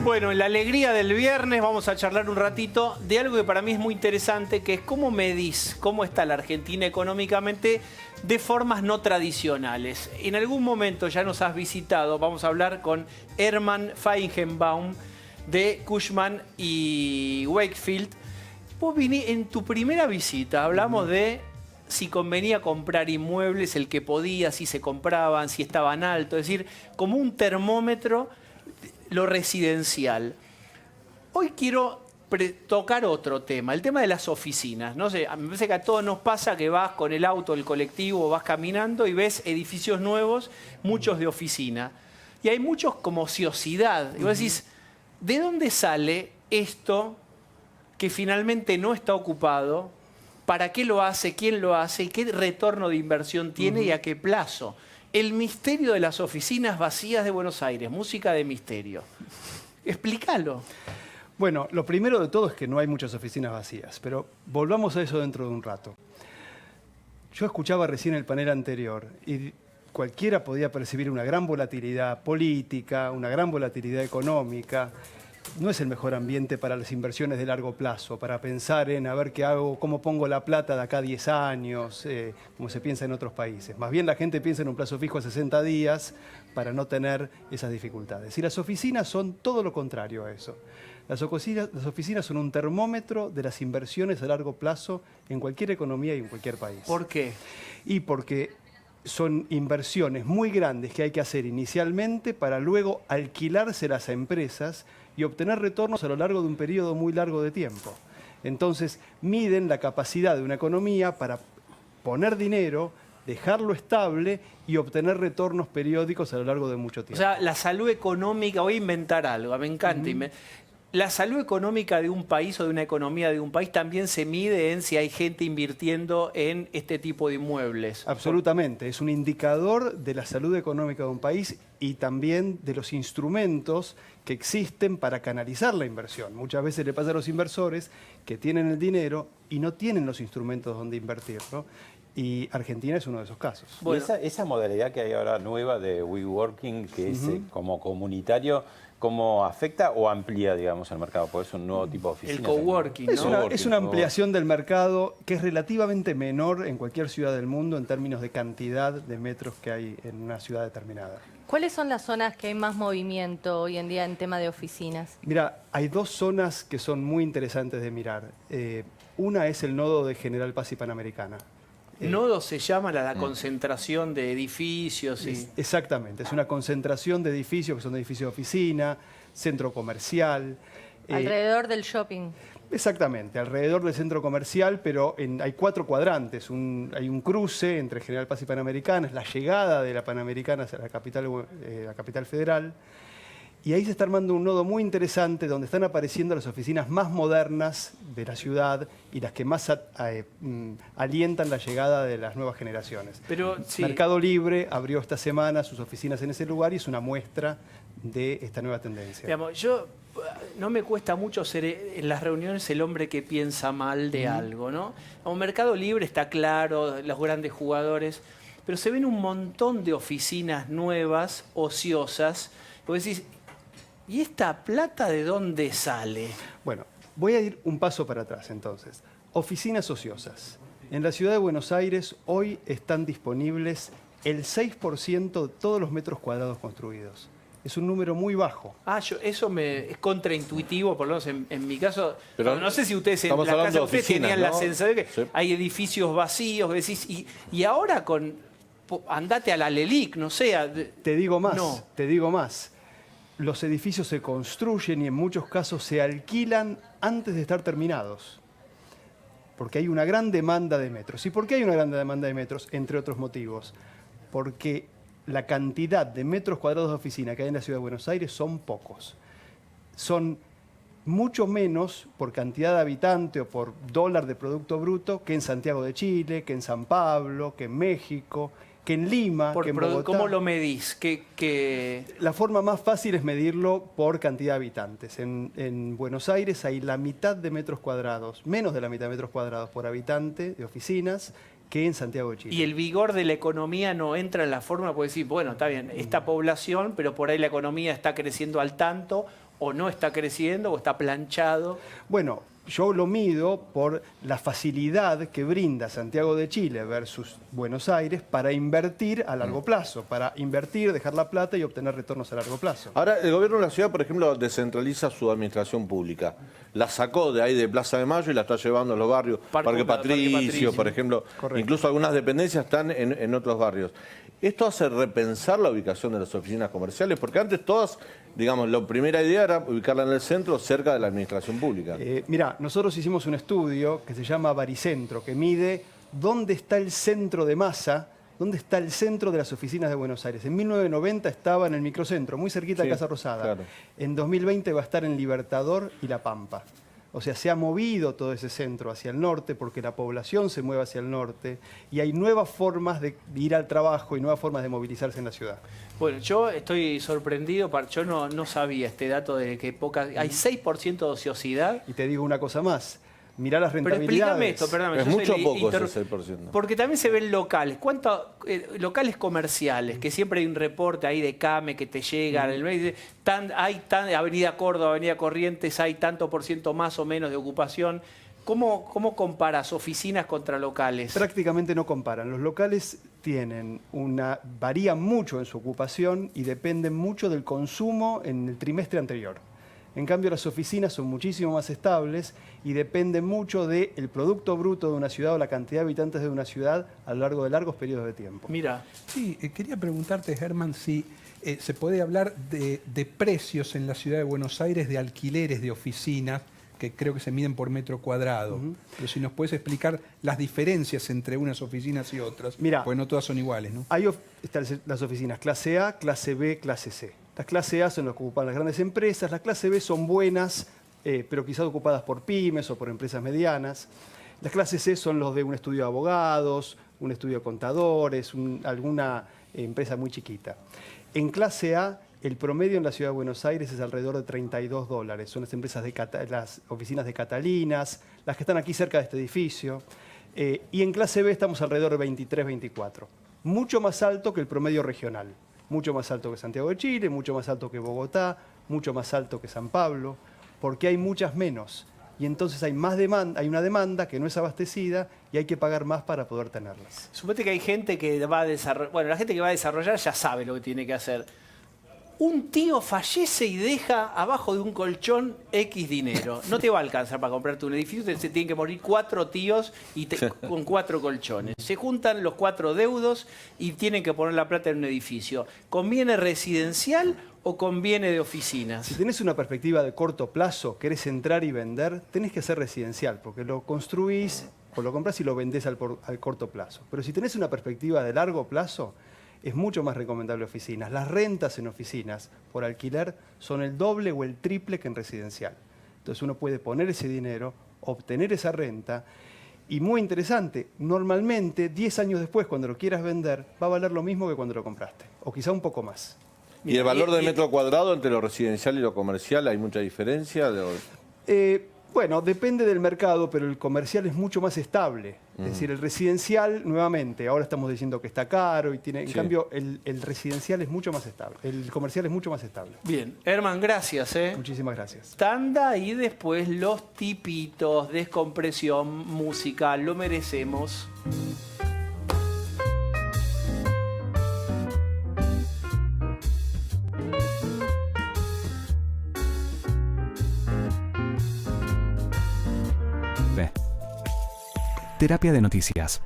Bueno, en la alegría del viernes vamos a charlar un ratito de algo que para mí es muy interesante, que es cómo medís, cómo está la Argentina económicamente de formas no tradicionales. En algún momento ya nos has visitado, vamos a hablar con Hermann Feigenbaum de Cushman y Wakefield. Vos viniste en tu primera visita, hablamos de si convenía comprar inmuebles, el que podía, si se compraban, si estaban altos, es decir, como un termómetro lo residencial. Hoy quiero tocar otro tema, el tema de las oficinas. No sé, me parece que a todos nos pasa que vas con el auto, el colectivo, vas caminando y ves edificios nuevos, muchos de oficina. Y hay muchos como ociosidad. Y vos decís, ¿de dónde sale esto que finalmente no está ocupado? ¿Para qué lo hace? ¿Quién lo hace? ¿Y qué retorno de inversión tiene y a qué plazo? El misterio de las oficinas vacías de Buenos Aires, música de misterio. Explícalo. Bueno, lo primero de todo es que no hay muchas oficinas vacías, pero volvamos a eso dentro de un rato. Yo escuchaba recién el panel anterior y cualquiera podía percibir una gran volatilidad política, una gran volatilidad económica. No es el mejor ambiente para las inversiones de largo plazo, para pensar en a ver qué hago, cómo pongo la plata de acá a 10 años, como se piensa en otros países. Más bien la gente piensa en un plazo fijo a 60 días para no tener esas dificultades. Y las oficinas son todo lo contrario a eso. Las oficinas son un termómetro de las inversiones a largo plazo en cualquier economía y en cualquier país. ¿Por qué? Y porque son inversiones muy grandes que hay que hacer inicialmente para luego alquilárselas a empresas y obtener retornos a lo largo de un periodo muy largo de tiempo. Entonces, miden la capacidad de una economía para poner dinero, dejarlo estable y obtener retornos periódicos a lo largo de mucho tiempo. O sea, la salud económica, voy a inventar algo, me encanta. La salud económica de un país o de una economía de un país también se mide en si hay gente invirtiendo en este tipo de inmuebles. Absolutamente, es un indicador de la salud económica de un país y también de los instrumentos que existen para canalizar la inversión. Muchas veces le pasa a los inversores que tienen el dinero y no tienen los instrumentos donde invertir, ¿no? Y Argentina es uno de esos casos. Bueno. Y esa modalidad que hay ahora nueva de WeWorking, que es como comunitario, ¿cómo afecta o amplía, digamos, el mercado? Porque es un nuevo tipo de oficina. El coworking, ¿no? Es una ampliación del mercado que es relativamente menor en cualquier ciudad del mundo en términos de cantidad de metros que hay en una ciudad determinada. ¿Cuáles son las zonas que hay más movimiento hoy en día en tema de oficinas? Mira, hay dos zonas que son muy interesantes de mirar. Una es el nodo de General Paz y Panamericana. Nodo se llama la concentración de edificios. Exactamente, es una concentración de edificios que son edificios de oficina, centro comercial. Alrededor del shopping. Exactamente, alrededor del centro comercial, pero hay 4 cuadrantes. Hay un cruce entre General Paz y Panamericana, es la llegada de la Panamericana hacia la capital federal. Y ahí se está armando un nodo muy interesante donde están apareciendo las oficinas más modernas de la ciudad y las que más alientan la llegada de las nuevas generaciones. Pero, sí. Mercado Libre abrió esta semana sus oficinas en ese lugar y es una muestra de esta nueva tendencia. Digamos, no me cuesta mucho ser en las reuniones el hombre que piensa mal de algo, ¿no? Un Mercado Libre está claro, los grandes jugadores, pero se ven un montón de oficinas nuevas, ociosas. Vos decís, ¿y esta plata de dónde sale? Bueno, voy a ir un paso para atrás entonces. Oficinas ociosas. En la ciudad de Buenos Aires hoy están disponibles el 6% de todos los metros cuadrados construidos. Es un número muy bajo. Eso es contraintuitivo, por lo menos en mi caso. Pero no sé si ustedes en la casa de ustedes oficinas, tenían ¿no? la sensación de que hay edificios vacíos, decís, y ahora andate a la LELIC, no sé. Te digo más, no. te digo más. Los edificios se construyen y en muchos casos se alquilan antes de estar terminados. Porque hay una gran demanda de metros. ¿Y por qué hay una gran demanda de metros? Entre otros motivos. Porque la cantidad de metros cuadrados de oficina que hay en la ciudad de Buenos Aires son pocos. Son mucho menos por cantidad de habitante o por dólar de Producto Bruto que en Santiago de Chile, que en San Pablo, que en México, que en Lima, que en Bogotá. ¿Cómo lo medís? La forma más fácil es medirlo por cantidad de habitantes. En Buenos Aires hay la mitad de metros cuadrados, menos de la mitad de metros cuadrados por habitante de oficinas, que en Santiago de Chile. Y el vigor de la economía no entra en la fórmula, puede decir, bueno, está bien, esta población, pero por ahí la economía está creciendo al tanto, o no está creciendo, o está planchado. Bueno, yo lo mido por la facilidad que brinda Santiago de Chile versus Buenos Aires para invertir a largo plazo, para invertir, dejar la plata y obtener retornos a largo plazo. Ahora, el gobierno de la ciudad, por ejemplo, descentraliza su administración pública. La sacó de ahí de Plaza de Mayo y la está llevando a los barrios. Parque Patricio, por ejemplo. Correcto. Incluso algunas dependencias están en otros barrios. ¿Esto hace repensar la ubicación de las oficinas comerciales? Porque antes todas, digamos, la primera idea era ubicarla en el centro, cerca de la administración pública. Mirá, nosotros hicimos un estudio que se llama Baricentro, que mide dónde está el centro de masa, dónde está el centro de las oficinas de Buenos Aires. En 1990 estaba en el microcentro, muy cerquita de Casa Rosada. Claro. En 2020 va a estar en Libertador y La Pampa. O sea, se ha movido todo ese centro hacia el norte porque la población se mueve hacia el norte y hay nuevas formas de ir al trabajo y nuevas formas de movilizarse en la ciudad. Bueno, yo estoy sorprendido, yo no sabía este dato de que hay 6% de ociosidad. Y te digo una cosa más. Mirá las Pero rentabilidades. explícame esto, perdóname. ¿Es yo mucho soy o poco ese 6%? Porque también se ven locales. ¿Cuántos locales comerciales? Que siempre hay un reporte ahí de CAME que te llega. Hay Avenida Córdoba, Avenida Corrientes, hay tanto por ciento más o menos de ocupación. ¿Cómo comparas oficinas contra locales? Prácticamente no comparan. Los locales varían mucho en su ocupación y dependen mucho del consumo en el trimestre anterior. En cambio, las oficinas son muchísimo más estables y dependen mucho del producto bruto de una ciudad o la cantidad de habitantes de una ciudad a lo largo de largos periodos de tiempo. Mira, Sí, quería preguntarte, Germán, si se puede hablar de precios en la ciudad de Buenos Aires de alquileres de oficinas, que creo que se miden por metro cuadrado. Pero si nos puedes explicar las diferencias entre unas oficinas y otras, Mirá, porque no todas son iguales, ¿no? Están las oficinas clase A, clase B, clase C. Las clase A son las que ocupan las grandes empresas, las clase B son buenas, pero quizás ocupadas por pymes o por empresas medianas. Las clase C son los de un estudio de abogados, un estudio de contadores, alguna empresa muy chiquita. En clase A, el promedio en la ciudad de Buenos Aires es alrededor de $32. Son las empresas las oficinas de Catalinas, las que están aquí cerca de este edificio. Y en clase B estamos alrededor de 23, 24. Mucho más alto que el promedio regional. Mucho más alto que Santiago de Chile, mucho más alto que Bogotá, mucho más alto que San Pablo, porque hay muchas menos. Y entonces hay una demanda que no es abastecida y hay que pagar más para poder tenerlas. suponete que hay gente que va a desarrollar. Bueno, la gente que va a desarrollar ya sabe lo que tiene que hacer. Un tío fallece y deja abajo de un colchón X dinero. No te va a alcanzar para comprarte un edificio, se tienen que morir 4 tíos con 4 colchones. Se juntan los 4 deudos y tienen que poner la plata en un edificio. ¿Conviene residencial o conviene de oficinas? Si tenés una perspectiva de corto plazo, querés entrar y vender, tenés que hacer residencial, porque lo construís o lo comprás y lo vendés al corto plazo. Pero si tenés una perspectiva de largo plazo, es mucho más recomendable oficinas. Las rentas en oficinas por alquiler son el doble o el triple que en residencial. Entonces uno puede poner ese dinero, obtener esa renta y muy interesante, normalmente 10 años después cuando lo quieras vender va a valer lo mismo que cuando lo compraste o quizá un poco más. ¿Y el valor del metro cuadrado entre lo residencial y lo comercial hay mucha diferencia? Bueno, depende del mercado, pero el comercial es mucho más estable. Es decir, el residencial, nuevamente, ahora estamos diciendo que está caro y tiene. En cambio, el residencial es mucho más estable. El comercial es mucho más estable. Bien, Herman, gracias. Muchísimas gracias. Tanda y después los tipitos, descompresión, música, lo merecemos. Terapia de noticias.